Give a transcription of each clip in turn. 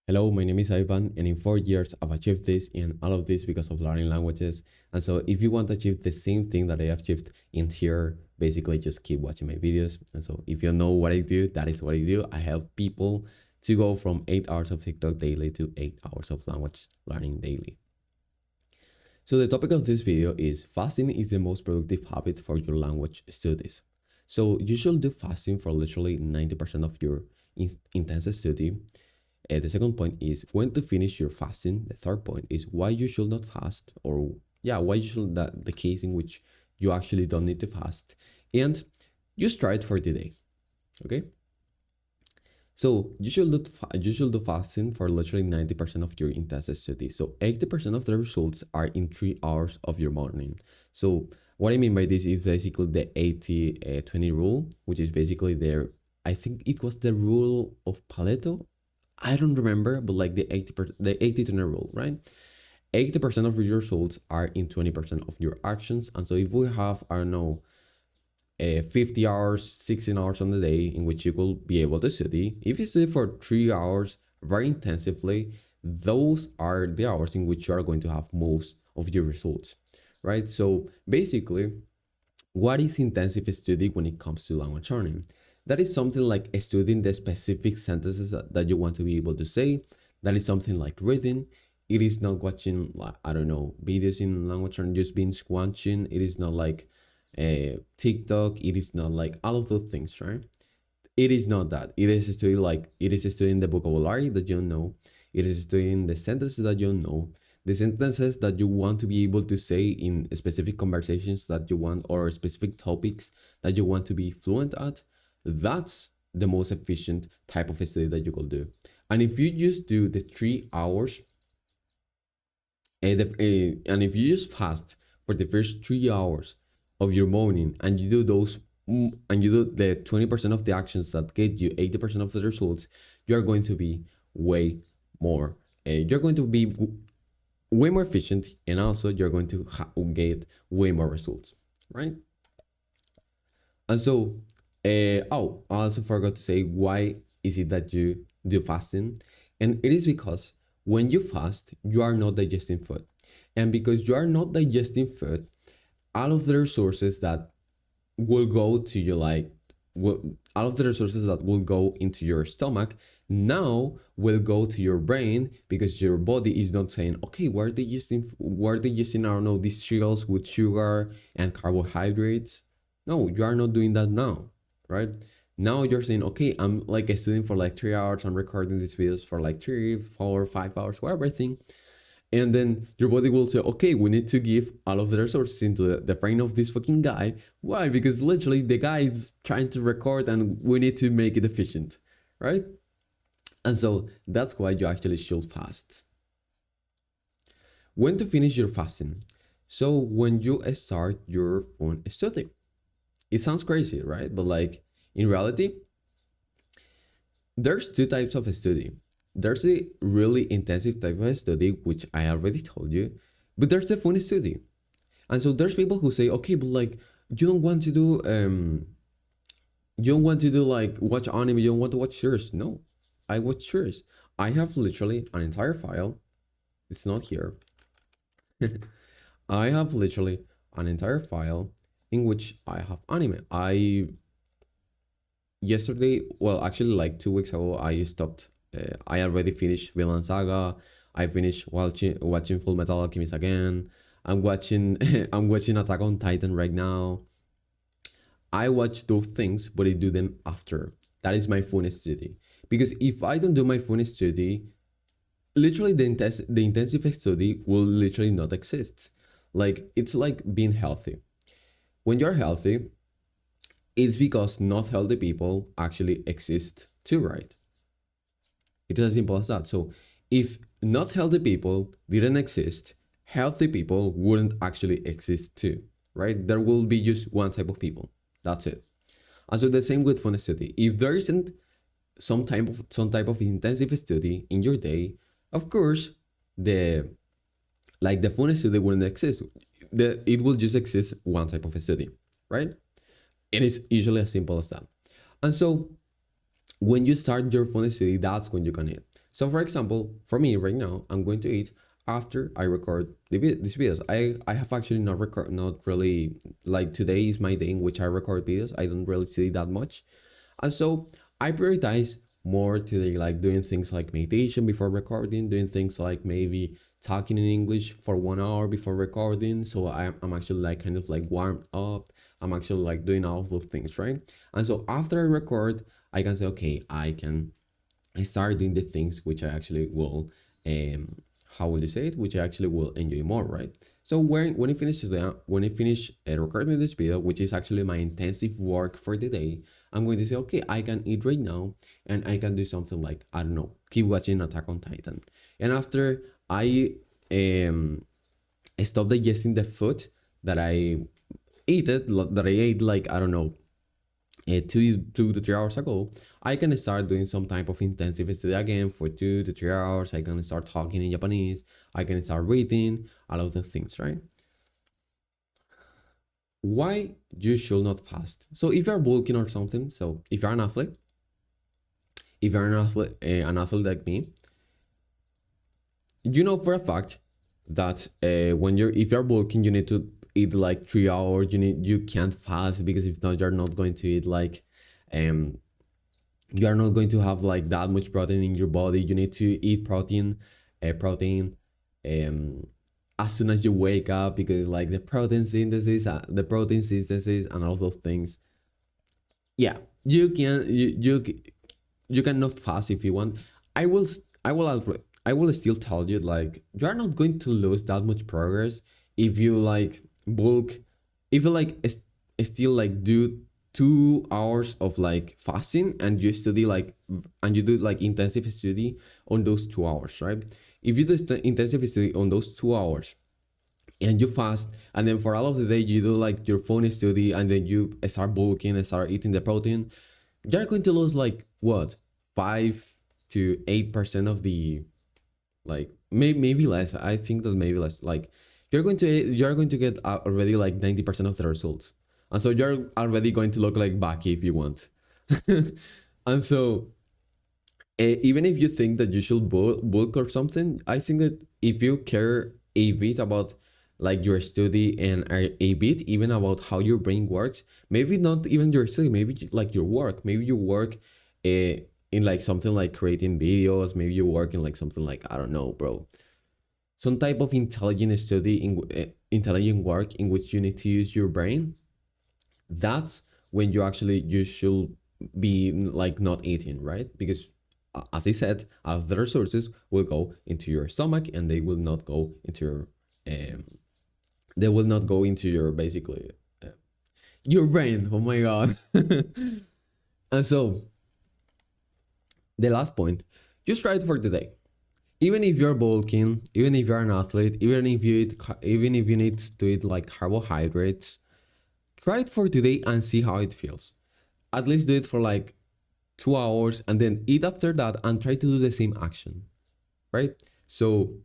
Hello, my name is Ivan, and in 4 years I've achieved this and all of this because of learning languages. And so, if you want to achieve the same thing that I have achieved in here, basically just keep watching my videos. And so, if you know what I do, that is what I do. I help people to go from 8 hours of TikTok daily to 8 hours of language learning daily. So, the topic of this video is fasting is the most productive habit for your language studies. So, you should do fasting for literally 90% of your intense study. The second point is when to finish your fasting. The third point is why you should not fast, or why you should that the case in which you actually don't need to fast, and just try it for the day. Okay. So you should do fasting for literally 90% of your intensive study. So 80% of the results are in 3 hours of your morning. So what I mean by this is basically the 80-20 rule, which is basically I think it was the rule of Pareto. I don't remember, but like the 80-20 rule, right? 80% of your results are in 20% of your actions. And so if we have, I don't know, 50 hours, 16 hours on the day in which you will be able to study, if you study for 3 hours very intensively, those are the hours in which you are going to have most of your results, right? So basically, what is intensive study when it comes to language learning? That is something like studying the specific sentences that you want to be able to say. That is something like reading. It is not watching, like, I don't know, videos in language learning, just binge watching. It is not like TikTok. It is not like all of those things, right? It is not that. It is studying the vocabulary that you know. It is studying the sentences that you know, the sentences that you want to be able to say in specific conversations that you want, or specific topics that you want to be fluent at. That's the most efficient type of study that you could do. And if you just do the 3 hours, and if you just fast for the first 3 hours of your morning, and you do those, and you do the 20% of the actions that get you 80% of the results, you are going to be way more. You're going to be way more efficient, and also you're going to get way more results, right? And so, I also forgot to say why is it that you do fasting, and it is because when you fast, you are not digesting food, and because you are not digesting food, all of the resources that will go to you, like, all of the resources that will go into your stomach now will go to your brain, because your body is not saying, okay, we're digesting, I don't know, these cereals with sugar and carbohydrates. No, you are not doing that now, right? Now you're saying, okay, I'm like a student for like 3 hours, I'm recording these videos for like 3, 4, 5 hours, whatever thing. And then your body will say, okay, we need to give all of the resources into the brain of this fucking guy. Why? Because literally the guy is trying to record and we need to make it efficient, right? And so that's why you actually should fast. When to finish your fasting? So when you start your phone study. It sounds crazy, right? But like in reality, there's two types of study. There's a really intensive type of study, which I already told you, but there's the fun study. And so there's people who say, okay, but like you don't want to do like watch anime, you don't want to watch series. No, I watch series. I have literally an entire file. It's not here. I have literally an entire file in which I have anime. Actually, like 2 weeks ago, I stopped. I already finished Vinland Saga. I finished watching Full Metal Alchemist again. I'm watching I'm watching Attack on Titan right now. I watch those things, but I do them after. That is my phone study. Because if I don't do my phone study, literally the intensive study will literally not exist. Like, it's like being healthy. When you're healthy, it's because not healthy people actually exist too, right? It's as simple as that. So if not healthy people didn't exist, healthy people wouldn't actually exist too, right? There will be just one type of people. That's it. And so the same with phone study. If there isn't some type of intensive study in your day, of course, the phone study wouldn't exist. It will just exist one type of study, right? It is usually as simple as that. And so when you start your phone study, that's when you can eat. So for example, for me right now, I'm going to eat after I record these videos. I have actually not really, like today is my day in which I record videos. I don't really see that much. And so I prioritize more today, like doing things like meditation before recording, doing things like maybe talking in English for 1 hour before recording. So I'm actually like kind of like warmed up. I'm actually like doing all of those things, right? And so after I record, I can say, okay, I start doing the things which I actually will, how will you say it? Which I actually will enjoy more, right? So when I finish recording this video, which is actually my intensive work for the day, I'm going to say, okay, I can eat right now, and I can do something like, I don't know, keep watching Attack on Titan, and after I stop digesting the food that I ate like, I don't know, 2 to 3 hours ago, I can start doing some type of intensive study again for 2 to 3 hours. I can start talking in Japanese. I can start reading, all of the things, right? Why you should not fast? So if you're bulking or something, so if you're an athlete, an athlete like me, you know for a fact that when if you're bulking, you need to eat like 3 hours. You can't fast, because if not, you're not going to eat like um you are not going to have like that much protein in your body. You need to eat protein um as soon as you wake up, because like the protein synthesis and all those things. Yeah, you cannot fast if you want. I will I will still tell you, like, you are not going to lose that much progress if you like bulk, if you like still like do 2 hours of like fasting, and you study like, and you do like intensive study on those 2 hours, right? If you do intensive study on those 2 hours and you fast, and then for all of the day you do like your phone study, and then you start bulking and start eating the protein, you're going to lose like what, 5 to 8% of the, like, maybe less. I think that maybe less. Like, you're going to get already like 90% of the results, and so you're already going to look like Baki if you want. And so even if you think that you should bulk or something, I think that if you care a bit about like your study, and a bit even about how your brain works, maybe not even your study, maybe like your work, maybe you work in like something like creating videos, maybe you work in like something like, I don't know, bro, some type of intelligent study, in intelligent work in which you need to use your brain. That's when you should be like not eating, right? Because as I said, other resources will go into your stomach, and they will not go into your um, they will not go into your, basically, uh, your brain. Oh my god. And so the last point, just try it for today. Even if you're bulking, even if you're an athlete, even if you need to eat like carbohydrates, try it for today and see how it feels. At least do it for like 2 hours, and then eat after that, and try to do the same action, right? So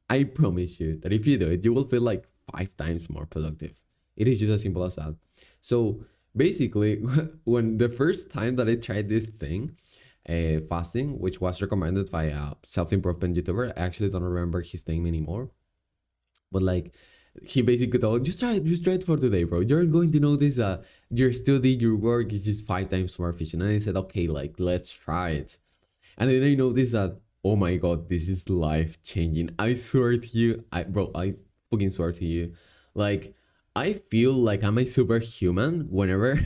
I promise you that if you do it, you will feel like 5 times more productive. It is just as simple as that. So basically, when the first time that I tried this thing, fasting, which was recommended by a self-improvement YouTuber, I actually don't remember his name anymore, but like, he basically told, just try it for today, bro. You're going to notice that your study, your work is just 5 times more efficient. And I said, okay, like, let's try it. And then I noticed that, oh my god, this is life changing. I swear to you, I fucking swear to you. Like, I feel like I'm a superhuman whenever,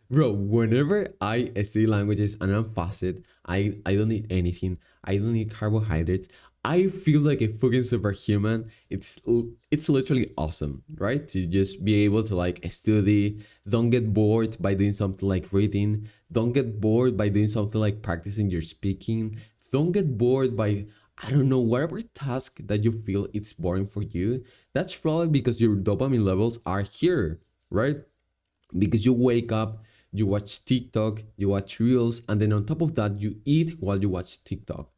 bro, whenever I study languages and I'm fasted, I don't need anything. I don't need carbohydrates. I feel like a fucking superhuman. It's literally awesome, right? To just be able to like study, don't get bored by doing something like reading, don't get bored by doing something like practicing your speaking, don't get bored by, I don't know, whatever task that you feel it's boring for you. That's probably because your dopamine levels are here, right? Because you wake up, you watch TikTok, you watch Reels, and then on top of that, you eat while you watch TikTok,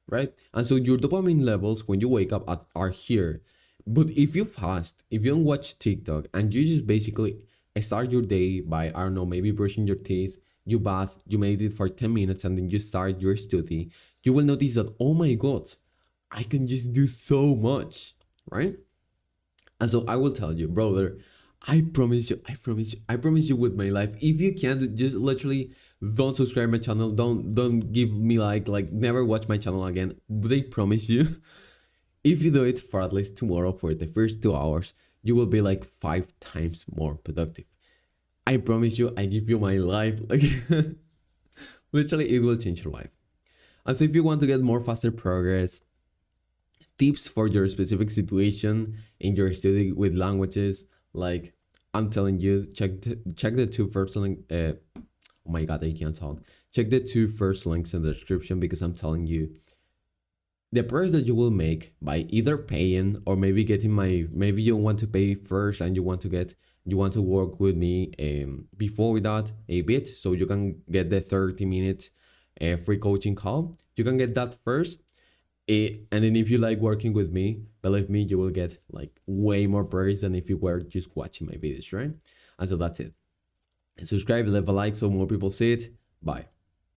right? And so your dopamine levels when you wake up are here. But if you fast, if you don't watch TikTok, and you just basically start your day by, I don't know, maybe brushing your teeth, you bath, you meditate for 10 minutes, and then you start your study, you will notice that, oh my god, I can just do so much, right? And so I will tell you, brother, I promise you with my life. If you can't, just literally don't subscribe my channel. Don't give me like never watch my channel again. But I promise you, if you do it for at least tomorrow for the first 2 hours, you will be like 5 times more productive. I promise you, I give you my life. Like literally, it will change your life. And so if you want to get more faster progress, tips for your specific situation in your study with languages, like I'm telling you, check the two first link. Oh my god, I can't talk. Check the two first links in the description, because I'm telling you, the price that you will make by either paying or maybe getting maybe you want to pay first and you want to work with me before that a bit, so you can get the 30-minute free coaching call. You can get that first, and then if you like working with me, believe me, you will get like way more progress than if you were just watching my videos, right? And so that's it. Subscribe, leave a like so more people see it. Bye.